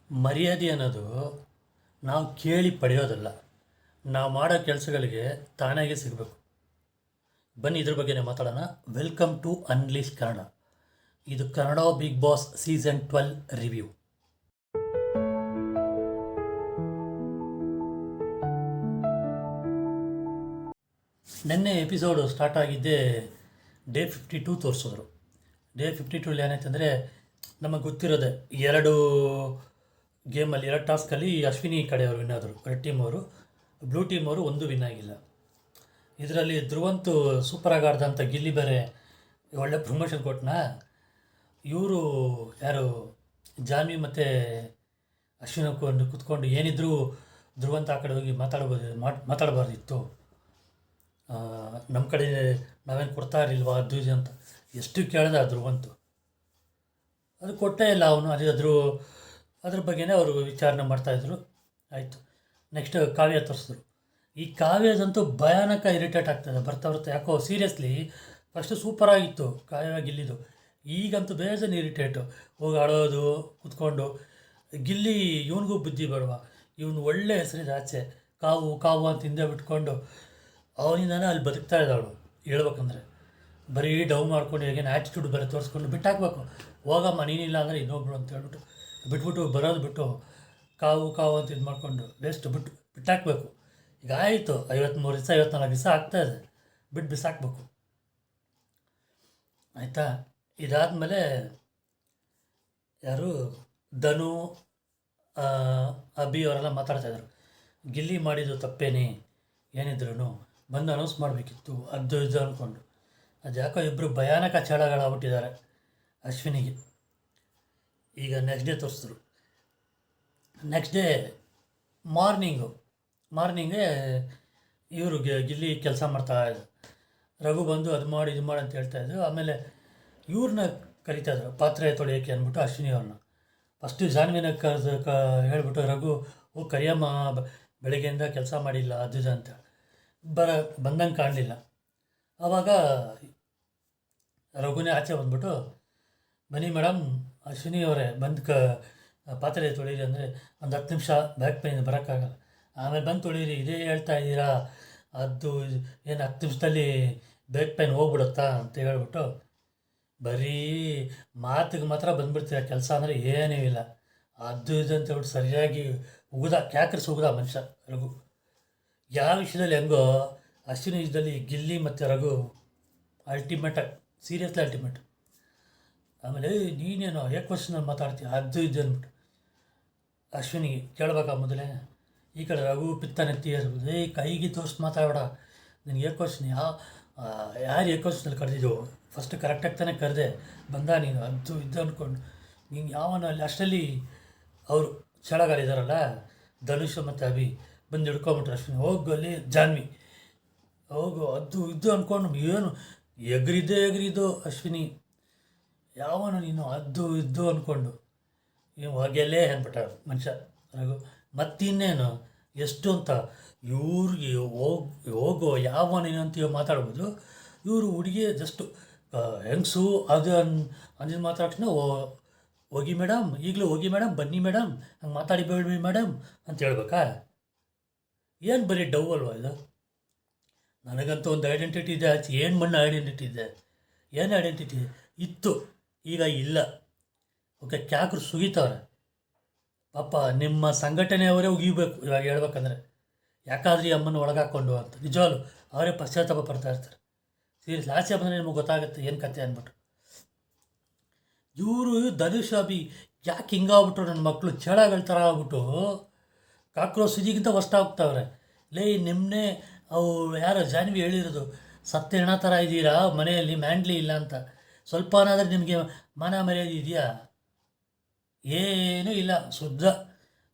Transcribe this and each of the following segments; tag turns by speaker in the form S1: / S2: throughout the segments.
S1: ಮರ್ಯಾದೆ ಅನ್ನೋದು ನಾವು ಕೇಳಿ ಪಡೆಯೋದಲ್ಲ, ನಾವು ಮಾಡೋ ಕೆಲಸಗಳಿಗೆ ತಾನಾಗೆ ಸಿಗಬೇಕು. ಬನ್ನಿ ಇದ್ರ ಬಗ್ಗೆನೇ ಮಾತಾಡೋಣ. Welcome to unleash Kannada. ಇದು Kannada Bigg Boss season 12 review. ನಿನ್ನೆ ಎಪಿಸೋಡು ಸ್ಟಾರ್ಟ್ ಆಗಿದ್ದೇ ಡೇ 52 ತೋರಿಸಿದ್ರು. ಡೇ 52 ಏನಾಯ್ತಂದರೆ, ನಮಗೆ ಗೊತ್ತಿರೋದೆ, ಎರಡು ಗೇಮಲ್ಲಿ, ಎರಡು ಟಾಸ್ಕಲ್ಲಿ ಅಶ್ವಿನಿ ಕಡೆಯವರು ವಿನ್ ಆದರು. ರೆಡ್ ಟೀಮ್ ಅವರು, ಬ್ಲೂ ಟೀಮ್ ಅವರು ಒಂದು ವಿನ್ ಆಗಿಲ್ಲ. ಇದರಲ್ಲಿ ಧ್ರುವಂತು ಸೂಪರಾಗಿ ಆಡ್ದಂಥ ಗಿಲ್ಲಿ ಬೇರೆ ಒಳ್ಳೆ ಪ್ರಮೋಷನ್ ಕೊಟ್ಟನ. ಇವರು ಯಾರು ಜಾನ್ವಿ ಮತ್ತು ಅಶ್ವಿನ ಕುತ್ಕೊಂಡು ಏನಿದ್ರು ಧ್ರುವಂತ ಆ ಕಡೆ ಹೋಗಿ ಮಾತಾಡಬಾರ್ದಿತ್ತು, ನಮ್ಮ ಕಡೆ ನಾವೇನು ಕೊಡ್ತಾ ಇರಲಿಲ್ವಾ ಅದು ಇದು ಅಂತ ಎಷ್ಟು ಕೇಳಿದ ಧ್ರುವಂತು. ಅದು ಕೊಟ್ಟೇ ಇಲ್ಲ ಅವನು. ಅದ್ರ ಬಗ್ಗೆನೇ ಅವರು ವಿಚಾರಣೆ ಮಾಡ್ತಾಯಿದ್ರು. ಆಯಿತು. ನೆಕ್ಸ್ಟ್ ಕಾವ್ಯ ತೋರಿಸಿದ್ರು. ಈ ಕಾವ್ಯದಂತೂ ಭಯಾನಕ ಇರಿಟೇಟ್ ಆಗ್ತದೆ ಬರ್ತಾ ಯಾಕೋ ಸೀರಿಯಸ್ಲಿ. ಫಸ್ಟು ಸೂಪರಾಗಿತ್ತು ಕಾವ್ಯ ಗಿಲ್ಲಿದು, ಈಗಂತೂ ಬೇಜಾನ್ ಇರಿಟೇಟು. ಹೋಗಿ ಆಡೋದು ಕೂತ್ಕೊಂಡು. ಗಿಲ್ಲಿ ಇವನಿಗೂ ಬುದ್ಧಿ ಬೇಡವಾ? ಇವನು ಒಳ್ಳೆ ಹೆಸರಿದೆ ಆಚೆ, ಕಾವು ಕಾವು ಅಂತ ಹಿಂದೆ ಬಿಟ್ಕೊಂಡು ಅವನಿಂದಾನೆ ಅಲ್ಲಿ ಬದುಕ್ತಾ ಇದ್ದವಳು. ಹೇಳ್ಬೇಕಂದ್ರೆ ಬರೀ ಡೌ ಮಾಡ್ಕೊಂಡು ಹೇಗೇನು ಆ್ಯಟಿಟ್ಯೂಡ್ ಬೇರೆ ತೋರಿಸ್ಕೊಂಡು ಬಿಟ್ಟಾಕಬೇಕು. ಹೋಗಮ್ಮ ನೀನಿಲ್ಲ ಅಂದರೆ ಇನ್ನೊಬ್ರು ಅಂತ ಹೇಳ್ಬಿಟ್ಟು ಬಿಟ್ಬಿಟ್ಟು ಬರೋದು ಬಿಟ್ಟು ಕಾವು ಕಾವು ಅಂತ ಇದು ಮಾಡಿಕೊಂಡು ವೇಸ್ಟ್ ಬಿಟ್ಟಾಕಬೇಕು. ಈಗ ಆಯಿತು, 53 ದಿವಸ 54 ದಿವಸ ಆಗ್ತಾಯಿದೆ, ಬಿಸಾಕಬೇಕು. ಆಯಿತಾ? ಇದಾದಮೇಲೆ ಯಾರು ಧನು ಅಭಿ ಅವರೆಲ್ಲ ಮಾತಾಡ್ತಾಯಿದ್ರು. ಗಿಲ್ಲಿ ಮಾಡಿದ್ದು ತಪ್ಪೇನೆ, ಏನಿದ್ರು ಬಂದು ಅನೌನ್ಸ್ ಮಾಡಬೇಕಿತ್ತು ಅದು ಇದು ಅಂದ್ಕೊಂಡು. ಅದು ಯಾಕೋ ಇಬ್ಬರು ಭಯಾನಕ ಚಳಗಳಾಗ್ಬಿಟ್ಟಿದ್ದಾರೆ ಅಶ್ವಿನಿಗೆ. ಈಗ ನೆಕ್ಸ್ಟ್ ಡೇ ತೋರಿಸಿದ್ರು. ನೆಕ್ಸ್ಟ್ ಡೇ ಮಾರ್ನಿಂಗೇ ಇವರು ಗಿಲ್ಲಿ ಕೆಲಸ ಮಾಡ್ತಾಯಿದ್ರು. ರಘು ಬಂದು ಅದು ಮಾಡಿ ಇದು ಮಾಡಿ ಅಂತ ಹೇಳ್ತಾಯಿದ್ರು. ಆಮೇಲೆ ಇವ್ರನ್ನ ಕರಿತಾಯಿದ್ರು ಪಾತ್ರೆ ತೊಳೆಯೋಕ್ಕೆ ಅಂದ್ಬಿಟ್ಟು ಅಶ್ವಿನಿ ಅವ್ರನ್ನ. ಫಸ್ಟು ಜಾನ್ವಿನ ಹೇಳ್ಬಿಟ್ಟು ರಘು ಹೋಗಿ ಕರಿಯಮ್ಮ, ಬೆಳಗ್ಗೆಯಿಂದ ಕೆಲಸ ಮಾಡಿಲ್ಲ ಅದು ಇದು ಅಂತ ಬಂದಂಗೆ ಕಾಣಲಿಲ್ಲ. ಆವಾಗ ರಘುನೇ ಆಚೆ ಬಂದ್ಬಿಟ್ಟು, ಬನ್ನಿ ಮೇಡಮ್ ಅಶ್ವಿನಿ ಅವರೇ ಬಂದು ಪಾತ್ರೆ ತೊಳೀರಿ ಅಂದರೆ ಒಂದು 10 ನಿಮಿಷ ಬ್ಯಾಕ್ ಪೇನ್ ಬರೋಕ್ಕಾಗಲ್ಲ, ಆಮೇಲೆ ಬಂದು ತೊಳೀರಿ, ಇದೇ ಹೇಳ್ತಾ ಇದ್ದೀರಾ, ಅದು ಏನು 10 ನಿಮಿಷದಲ್ಲಿ ಬ್ಯಾಕ್ ಪೇನ್ ಹೋಗ್ಬಿಡುತ್ತಾ ಅಂತ ಹೇಳ್ಬಿಟ್ಟು ಬರೀ ಮಾತಿಗೆ ಮಾತ್ರ ಬಂದುಬಿಡ್ತೀರ, ಕೆಲಸ ಅಂದರೆ ಏನೂ ಇಲ್ಲ ಅದು ಇದು ಅಂತ ಹೇಳ್ಬಿಟ್ಟು ಸರಿಯಾಗಿ ಕ್ಯಾಕರಿಸಿ ಉಗ್ದ ಮನುಷ್ಯ ರಘು. ಯಾವ ವಿಷಯದಲ್ಲಿ ಹೆಂಗೋ ಅಶ್ವಿನಿ ವಿಷಯದಲ್ಲಿ ಗಿಲ್ಲಿ ಮತ್ತು ರಘು ಅಲ್ಟಿಮೇಟಾಗಿ, ಸೀರಿಯಸ್ಲಿ ಅಲ್ಟಿಮೇಟ್. ಆಮೇಲೆ ನೀನೇನೋ ಕ್ವಶನಲ್ಲಿ ಮಾತಾಡ್ತೀಯ ಅದು ಇದು ಅಂದ್ಬಿಟ್ಟು ಅಶ್ವಿನಿಗೆ ಕೇಳ್ಬೇಕಾ ಮೊದಲೇ. ಈ ಕಡೆ ರಘು ಪಿತ್ತನೆತ್ತಿ ಇರ್ಬೋದು, ಕೈಗೆ ತೋರಿಸಿ ಮಾತಾಡಬೇಡ, ನಿನಗೆ ಕ್ವಶನ್ ಯಾರು ಕ್ವಶನಲ್ಲಿ ಕರೆದಿದ್ದು ಫಸ್ಟ್ ಕರೆಕ್ಟಾಗಿ ತಾನೇ ಕರೆದೆ, ಬಂದ ನೀನು ಅದು ಇದು ಅಂದ್ಕೊಂಡು ನೀನು ಯಾವನ ಅಲ್ಲಿ. ಅಷ್ಟರಲ್ಲಿ ಅವರು ಚಳಗಾರಿದಾರಲ್ಲ ಧನುಷ್ ಮತ್ತು ಅಭಿ ಬಂದು ಹಿಡ್ಕೊಂಬಿಟ್ರು ಅಶ್ವಿನಿ. ಹೋಗು ಅಲ್ಲಿ ಜಾನ್ವಿ ಹೋಗು ಅದು ಇದು ಅಂದ್ಕೊಂಡು ಏನು ಎಗ್ರಿದ್ದು ಅಶ್ವಿನಿ. ಯಾವನ ನೀನು ಅದು ಇದು ಅಂದ್ಕೊಂಡು ಹೊಗೆಲ್ಲೇ ಅಂದ್ಬಿಟ್ಟ ಮನುಷ್ಯ ರಘು. ಮತ್ತಿನ್ನೇನು ಎಷ್ಟು ಅಂತ ಇವ್ರಿಗೆ ಹೋಗೋ ಯಾವ ನೀನು ಅಂತೀವೋ ಮಾತಾಡ್ಬೋದು. ಇವರು ಹುಡುಗಿ ಜಸ್ಟು ಹೆಂಗಸು ಅದು ಅಂದಿದ್ದು ಮಾತಾಡ್ತಕ್ಷಣ ಹೋಗಿ ಮೇಡಮ್, ಈಗಲೂ ಹೋಗಿ ಮೇಡಮ್, ಬನ್ನಿ ಮೇಡಮ್, ಹಂಗೆ ಮಾತಾಡಿಬೇಡಿ ಮೇಡಮ್ ಅಂತ ಹೇಳ್ಬೇಕಾ? ಏನು ಬರೀ ಡವ್ ಅಲ್ವಾ ಇದು? ನನಗಂತೂ ಒಂದು ಐಡೆಂಟಿಟಿ ಇದೆ, ಆಚೆ ಏನು ಮಣ್ಣು ಐಡೆಂಟಿಟಿ ಇದೆ, ಏನು ಐಡೆಂಟಿಟಿ ಇತ್ತು, ಈಗ ಇಲ್ಲ. ಓಕೆ, ಕ್ಯಾಕರು ಸುಗಿತವ್ರೆ ಪಾಪ. ನಿಮ್ಮ ಸಂಘಟನೆಯವರೇ ಉಗಿಬೇಕು ಇವಾಗ ಹೇಳ್ಬೇಕಂದ್ರೆ, ಯಾಕಾದ್ರೂ ಈ ಅಮ್ಮನ ಒಳಗಾಕೊಂಡು ಅಂತ ನಿಜವಾಗ್ಲು ಅವರೇ ಪಶ್ಚಾತ್ತಾಪ ಪಡ್ತಾ ಇರ್ತಾರೆ. ಸೀರಿಯಸ್ ಆಚೆ ಬಂದರೆ ನಿಮಗೆ ಗೊತ್ತಾಗುತ್ತೆ ಏನು ಕತೆ ಅಂದ್ಬಿಟ್ಟು. ಇವರು ಧನುಷ್ ಅಭಿ ಯಾಕೆ ಹಿಂಗಾಗ್ಬಿಟ್ರು ನನ್ನ ಮಕ್ಕಳು ಚೇಳಗಳ ಥರ ಆಗ್ಬಿಟ್ಟು ಕಾಕ್ರೋಚ್ ಸುಜಿಗಿಂತ ವಷ್ಟ ಹೋಗ್ತಾವ್ರೆ. ನಿಮ್ಮನ್ನೇ ಅವು ಯಾರೋ ಜಾನ್ವಿ ಹೇಳಿರೋದು, ಸತ್ತ ಹೆಣ ಥರ ಇದ್ದೀರಾ ಮನೆಯಲ್ಲಿ, ಮ್ಯಾಂಡ್ಲಿ ಇಲ್ಲ ಅಂತ. ಸ್ವಲ್ಪನಾದರೂ ನಿಮಗೆ ಮಾನ ಮರ್ಯಾದೆ ಇದೆಯಾ? ಏನೂ ಇಲ್ಲ, ಶುದ್ಧ.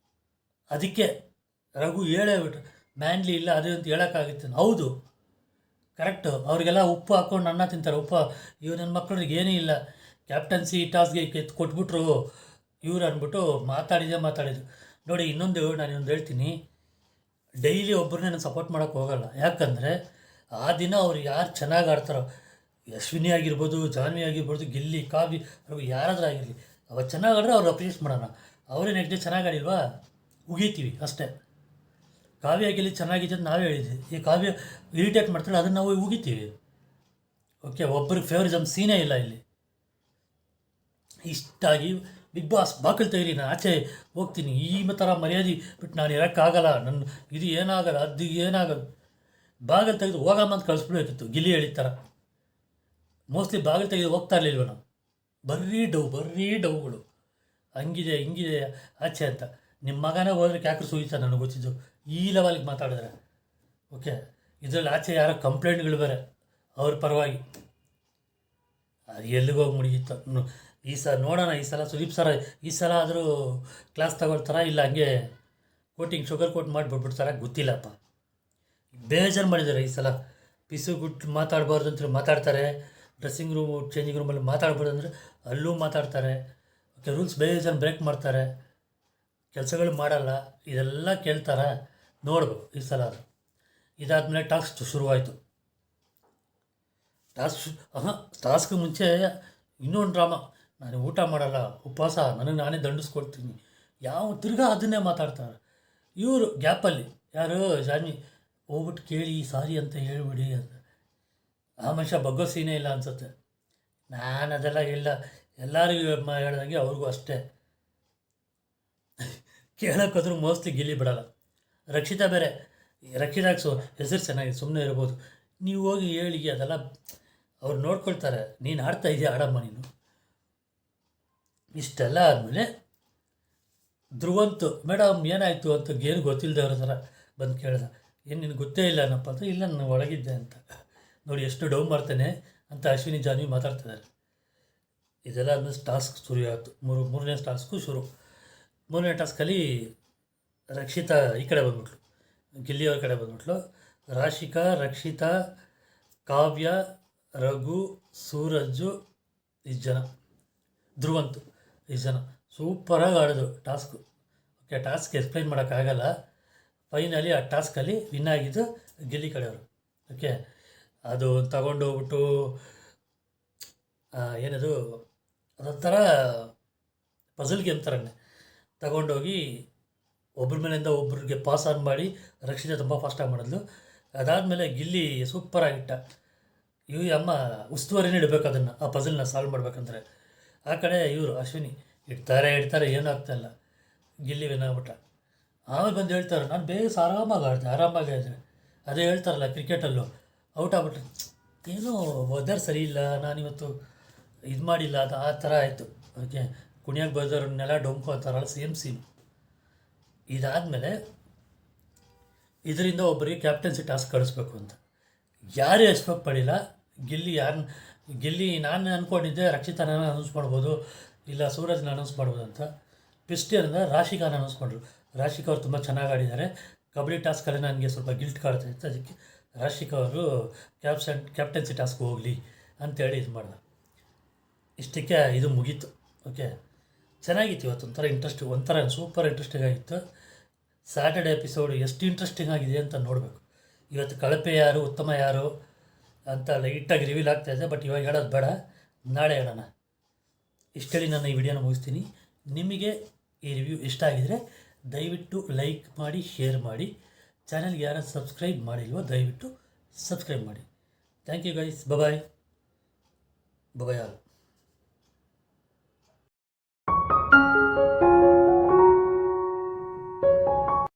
S1: ಅದಕ್ಕೆ ರಘು ಹೇಳೇಬಿಟ್ರು ಮ್ಯಾಂಡ್ಲಿ ಇಲ್ಲ ಅದು ಅಂತ ಹೇಳೋಕ್ಕಾಗುತ್ತೆ. ಹೌದು, ಕರೆಕ್ಟು. ಅವರಿಗೆಲ್ಲ ಉಪ್ಪು ಹಾಕ್ಕೊಂಡು ಅನ್ನ ತಿಂತಾರೆ. ಇವ್ರು ನನ್ನ ಮಕ್ಕಳಿಗೆ ಏನೂ ಇಲ್ಲ, ಕ್ಯಾಪ್ಟನ್ಸಿ ಟಾಸ್ಗೆ ಕೊಟ್ಬಿಟ್ರು ಇವ್ರು ಅಂದ್ಬಿಟ್ಟು ಮಾತಾಡಿದ್ದು ನೋಡಿ. ನಾನು ಹೇಳ್ತೀನಿ, ಡೈಲಿ ಒಬ್ಬರನ್ನೇ ನಾನು ಸಪೋರ್ಟ್ ಮಾಡೋಕ್ಕೆ ಹೋಗಲ್ಲ. ಯಾಕಂದರೆ ಆ ದಿನ ಅವ್ರು ಯಾರು ಚೆನ್ನಾಗಿ ಆಡ್ತಾರೋ, ಅಶ್ವಿನಿ ಆಗಿರ್ಬೋದು, ಜಾನ್ವಿ ಆಗಿರ್ಬೋದು, ಗಿಲ್ಲಿ, ಕಾವ್ಯ, ಯಾರಾದರೂ ಆಗಿರಲಿ, ಅವತ್ತು ಚೆನ್ನಾಗಿ ಆಡಿದ್ರೆ ಅವ್ರು ಅಪ್ರಿಷಿಯೇಟ್ ಮಾಡೋಣ. ಅವರೇ ನೆಕ್ಸ್ಟ್ ಡೇ ಚೆನ್ನಾಗಿ ಆಡಿಲ್ವಾ ಉಗಿತೀವಿ ಅಷ್ಟೇ. ಕಾವ್ಯ ಗೆಲ್ಲಿ ಚೆನ್ನಾಗಿದೆ ಅಂತ ನಾವೇ ಹೇಳಿದ್ವಿ. ಈ ಕಾವ್ಯ ಇರಿಟೇಟ್ ಮಾಡ್ತಾಳೆ, ಅದನ್ನು ನಾವು ಉಗಿತೀವಿ. ಓಕೆ, ಒಬ್ಬರಿಗೆ ಫೇವರಿಸಮ್ ಸೀನೇ ಇಲ್ಲ ಇಲ್ಲಿ. ಇಷ್ಟಾಗಿ ಬಿಗ್ ಬಾಸ್ ಬಾಕಲ್ ತೆಗೀರಿ, ನಾನು ಆಚೆ ಹೋಗ್ತೀನಿ, ಈ ಥರ ಮರ್ಯಾದೆ ಬಿಟ್ಟು ನಾನು ಇರೋಕ್ಕಾಗಲ್ಲ, ನನ್ನ ಇದು ಏನಾಗಲ್ಲ, ಅದು ಏನಾಗಲ್ಲ. ಬಾಗಿಲು ತೆಗೆದು ಹೋಗಮ್ಮ ಅಂತ ಕಳಿಸ್ಬಿಡ್ಬೇಕಿತ್ತು, ಗಿಲ್ಲಿ ಹೇಳಿದ ಥರ. ಮೋಸ್ಟ್ಲಿ ಬಾಗಿಲು ತೆಗೆದು ಹೋಗ್ತಾ ಇರಲಿಲ್ವ ನಾವು. ಬರೀ ಡೌಗಳು, ಹಂಗಿದೆ ಹಿಂಗಿದೆ ಆಚೆ ಅಂತ. ನಿಮ್ಮ ಮಗನೇ ಹೋದ್ರೆ ಕ್ಯಾಕ್ರು ಸುಯ್ತಾ ನನಗೆ ಗೊತ್ತಿದ್ದು, ಈ ಲೆವೆಲ್ಗೆ ಮಾತಾಡಿದ್ರೆ. ಓಕೆ, ಇದರಲ್ಲಿ ಆಚೆ ಯಾರೋ ಕಂಪ್ಲೇಂಟ್ಗಳು ಬೇರೆ ಅವ್ರ ಪರವಾಗಿ. ಅದು ಎಲ್ಲಿಗೆ ಹೋಗಿ ಮುಡಿಗಿತ್ತು. ಈ ಸಲ ನೋಡೋಣ, ಈ ಸಲ ಸುದೀಪ್ ಸರ ಈ ಸಲ ಆದರೂ ಕ್ಲಾಸ್ ತಗೊಳ್ತಾರ, ಇಲ್ಲ ಹಂಗೆ ಶುಗರ್ ಕೋಟ್ ಮಾಡಿಬಿಟ್ಬಿಡ್ತಾರ, ಗೊತ್ತಿಲ್ಲಪ್ಪ. ಬೇಜಾರು ಮಾಡಿದ್ದಾರೆ ಈ ಸಲ. ಪಿಸುಗುಟ್ಟು ಮಾತಾಡಬಾರ್ದು ಅಂತ ಮಾತಾಡ್ತಾರೆ, ಡ್ರೆಸ್ಸಿಂಗ್ ರೂಮು ಚೇಂಜಿಂಗ್ ರೂಮಲ್ಲಿ ಮಾತಾಡ್ಬಾರ್ದು ಅಂದರೆ ಅಲ್ಲೂ ಮಾತಾಡ್ತಾರೆ. ಓಕೆ, ರೂಲ್ಸ್ ಬೇಜಾರು ಬ್ರೇಕ್ ಮಾಡ್ತಾರೆ, ಕೆಲಸಗಳು ಮಾಡಲ್ಲ, ಇದೆಲ್ಲ ಕೇಳ್ತಾರೆ. ನೋಡ್ಬೇಕು ಈ ಸಲ. ಅದು ಇದಾದಮೇಲೆ ಟಾಸ್ಕ್ ಶುರುವಾಯಿತು. ಟಾಸ್ಕ್ ಮುಂಚೆ ಇನ್ನೊಂದು ಡ್ರಾಮಾ, ನಾನು ಊಟ ಮಾಡಲ್ಲ, ಉಪವಾಸ, ನನಗೆ ನಾನೇ ದಂಡಿಸ್ಕೊಡ್ತೀನಿ, ಯಾವ ತಿರ್ಗಾ ಅದನ್ನೇ ಮಾತಾಡ್ತಾರೆ ಇವರು. ಗ್ಯಾಪಲ್ಲಿ ಯಾರು ಜಾನ್ವಿ ಹೋಗ್ಬಿಟ್ಟು ಕೇಳಿ ಸಾರಿ ಅಂತ ಹೇಳ್ಬಿಡಿ ಅಂತ. ಆ ಮನುಷ್ಯ ಬಗ್ಗೋ ಸೀನೇ ಇಲ್ಲ ಅನ್ಸುತ್ತೆ. ನಾನು ಅದೆಲ್ಲ ಇಲ್ಲ, ಎಲ್ಲರಿಗೂ ಹೇಳ್ದಂಗೆ ಅವ್ರಿಗೂ ಅಷ್ಟೇ. ಕೇಳೋಕ್ಕಾದ್ರೂ ಮೋಸ್ಟ್ಲಿ ಗಿಲ್ಲಿ ಬಿಡಲ್ಲ. ರಕ್ಷಿತಾ ಬೇರೆ, ರಕ್ಷಿತಾಕ್ಸು ಹೆಸರು ಚೆನ್ನಾಗಿದೆ, ಸುಮ್ಮನೆ ಇರ್ಬೋದು. ನೀವು ಹೋಗಿ ಹೇಳಿ, ಅದೆಲ್ಲ ಅವ್ರು ನೋಡ್ಕೊಳ್ತಾರೆ. ನೀನು ಆಡ್ತಾ ಇದೆಯಾ, ಆಡಮ್ಮ ನೀನು. ಇಷ್ಟೆಲ್ಲ ಆದಮೇಲೆ ಧ್ರುವಂತು, ಮೇಡಮ್ ಏನಾಯಿತು ಅಂತ ಏನು ಗೊತ್ತಿಲ್ಲದವ್ರ ಥರ ಬಂದು ಕೇಳ್ದ. ಏನು ನಿನಗೆ ಗೊತ್ತೇ ಇಲ್ಲ ಏನಪ್ಪ ಅಂತ. ಇಲ್ಲ, ನಾನು ಒಳಗಿದ್ದೆ ಅಂತ. ನೋಡಿ ಎಷ್ಟು ಡೌನ್ ಮಾಡ್ತೇನೆ ಅಂತ ಅಶ್ವಿನಿ ಜಾನ್ವಿ ಮಾತಾಡ್ತಿದ್ದಾರೆ. ಇದೆಲ್ಲ ಆದಮೇಲೆ ಟಾಸ್ಕ್ ಶುರು ಆಯಿತು. ಮೂರನೇ ಟಾಸ್ಕು ಶುರು. ಮೂರನೇ ಟಾಸ್ಕಲ್ಲಿ ರಕ್ಷಿತಾ ಈ ಕಡೆ ಬಂದ್ಬಿಟ್ಲು, ಗಿಲ್ಲಿಯವ್ರ ಕಡೆ ಬಂದ್ಬಿಟ್ಲು. ರಾಶಿಕಾ, ರಕ್ಷಿತಾ, ಕಾವ್ಯ, ರಘು, ಸೂರಜ್ಜು, ಇಷ್ಟು ಜನ, ಧ್ರುವಂತು, ಇಷ್ಟು ಜನ ಸೂಪರಾಗಿ ಆಡಿದ್ರು ಟಾಸ್ಕು. ಓಕೆ, ಟಾಸ್ಕ್ ಎಕ್ಸ್ಪ್ಲೈನ್ ಮಾಡೋಕ್ಕಾಗಲ್ಲ. ಫೈನಲಿ ಆ ಟಾಸ್ಕಲ್ಲಿ ವಿನ್ ಆಗಿದ್ದು ಗಿಲ್ಲಿ ಕಡೆಯವರು. ಓಕೆ, ಅದು ತಗೊಂಡು ಹೋಗ್ಬಿಟ್ಟು ಏನದು ಅದೊಂಥರ ಪಝಲ್ ಗೇಮ್ ಥರನೇ ತಗೊಂಡೋಗಿ ಒಬ್ಬರ ಮೇಲಿಂದ ಒಬ್ರಿಗೆ ಪಾಸ್ ಆನ್ ಮಾಡಿ ರಕ್ಷಿತಾ ತುಂಬ ಫಾಸ್ಟಾಗಿ ಮಾಡಿದ್ಲು. ಅದಾದಮೇಲೆ ಗಿಲ್ಲಿ ಸೂಪರಾಗಿಟ್ಟ. ಇವು ಅಮ್ಮ ಉಸ್ತುವಾರಿನೇ ಇಡಬೇಕು ಅದನ್ನು, ಆ ಪಝಲ್ನ ಸಾಲ್ವ್ ಮಾಡ್ಬೇಕಂದ್ರೆ. ಆ ಕಡೆ ಇವರು ಅಶ್ವಿನಿ ಇಡ್ತಾರೆ ಏನೂ ಆಗ್ತಾಯಿಲ್ಲ. ಗಿಲ್ಲಿ ವಿನ್ ಆಗ್ಬಿಟ್ಟ. ಆಮೇಲೆ ಬಂದು ಹೇಳ್ತಾರೆ, ನಾನು ಬೇಗ ಆರಾಮಾಗಿ ಆಡಿದೆ. ಅದೇ ಹೇಳ್ತಾರಲ್ಲ ಕ್ರಿಕೆಟಲ್ಲೂ ಔಟ್ ಆಗ್ಬಿಟ್ರೆ, ಏನೋ ವೆದರ್ ಸರಿ ಇಲ್ಲ, ನಾನಿವತ್ತು ಇದು ಮಾಡಿಲ್ಲ, ಅದು ಆ ಥರ ಆಯಿತು. ಓಕೆ, ಕುಣಿಯೋಕ್ಕೆ ಬರೋರನ್ನೆಲ್ಲ ಡೊಂಕು ಅಂತಾರಲ್ಲ, ಸೇಮ್ ಸೀನ್. ಇದಾದಮೇಲೆ ಇದರಿಂದ ಒಬ್ಬರಿಗೆ ಕ್ಯಾಪ್ಟನ್ಸಿ ಟಾಸ್ಕ್ ಕಳಿಸ್ಬೇಕು ಅಂತ ಯಾರೂ ಎಕ್ಸ್ಪೆಕ್ಟ್ ಪಡಿಲ್ಲ. ಗಿಲ್ಲಿ ನಾನು ಅಂದ್ಕೊಂಡಿದ್ದೆ ರಕ್ಷಿತಾನ ಅನೌನ್ಸ್ ಮಾಡ್ಬೋದು, ಇಲ್ಲ ಸೂರಜ್ನ ಅನೌನ್ಸ್ ಮಾಡ್ಬೋದು ಅಂತ. ಕ್ರಿಸ್ಟಿಯನ್ನ ರಾಶಿಕಾನ ಅನೌನ್ಸ್ ಮಾಡಿದ್ರು. ರಾಶಿಕಾ ಅವರು ತುಂಬ ಚೆನ್ನಾಗಿ ಆಡಿದ್ದಾರೆ. ಕಬಡ್ಡಿ ಟಾಸ್ಕಲ್ಲಿ ನನಗೆ ಸ್ವಲ್ಪ ಗಿಲ್ಟ್ ಕಾಡ್ತಾ ಇತ್ತು, ಅದಕ್ಕೆ ರಾಶಿಕಾ ಅವರು ಕ್ಯಾಪ್ಟನ್ಸಿ ಟಾಸ್ಕ್ ಹೋಗಲಿ ಅಂತೇಳಿ ಇದು ಮಾಡಿದೆ. ಇಷ್ಟಕ್ಕೆ ಇದು ಮುಗೀತು. ಓಕೆ, ಚೆನ್ನಾಗಿತ್ತು. ಇವತ್ತು ಒಂಥರ ಸೂಪರ್ ಇಂಟ್ರೆಸ್ಟಿಂಗ್ ಆಗಿತ್ತು. ಸ್ಯಾಟರ್ಡೆ ಎಪಿಸೋಡ್ ಎಷ್ಟು ಇಂಟ್ರೆಸ್ಟಿಂಗ್ ಆಗಿದೆ ಅಂತ ನೋಡಬೇಕು. ಇವತ್ತು ಕಳಪೆ ಯಾರು, ಉತ್ತಮ ಯಾರು ಅಂತ ಲೈಟಾಗಿ ರಿವೀಲ್ ಆಗ್ತಾಯಿದೆ, ಬಟ್ ಇವಾಗ ಹೇಳೋದು ಬೇಡ, ನಾಳೆ ಹೇಳೋಣ. ಇಷ್ಟೇಳಿ ನಾನು ಈ ವಿಡಿಯೋನ ಮುಗಿಸ್ತೀನಿ. ನಿಮಗೆ ಈ ರಿವ್ಯೂ ಇಷ್ಟ ಆಗಿದರೆ ದಯವಿಟ್ಟು ಲೈಕ್ ಮಾಡಿ, ಶೇರ್ ಮಾಡಿ. ಚಾನಲ್ಗೆ ಯಾರು ಸಬ್ಸ್ಕ್ರೈಬ್ ಮಾಡಿಲ್ವೋ ದಯವಿಟ್ಟು ಸಬ್ಸ್ಕ್ರೈಬ್ ಮಾಡಿ. Thank you guys. Bye all.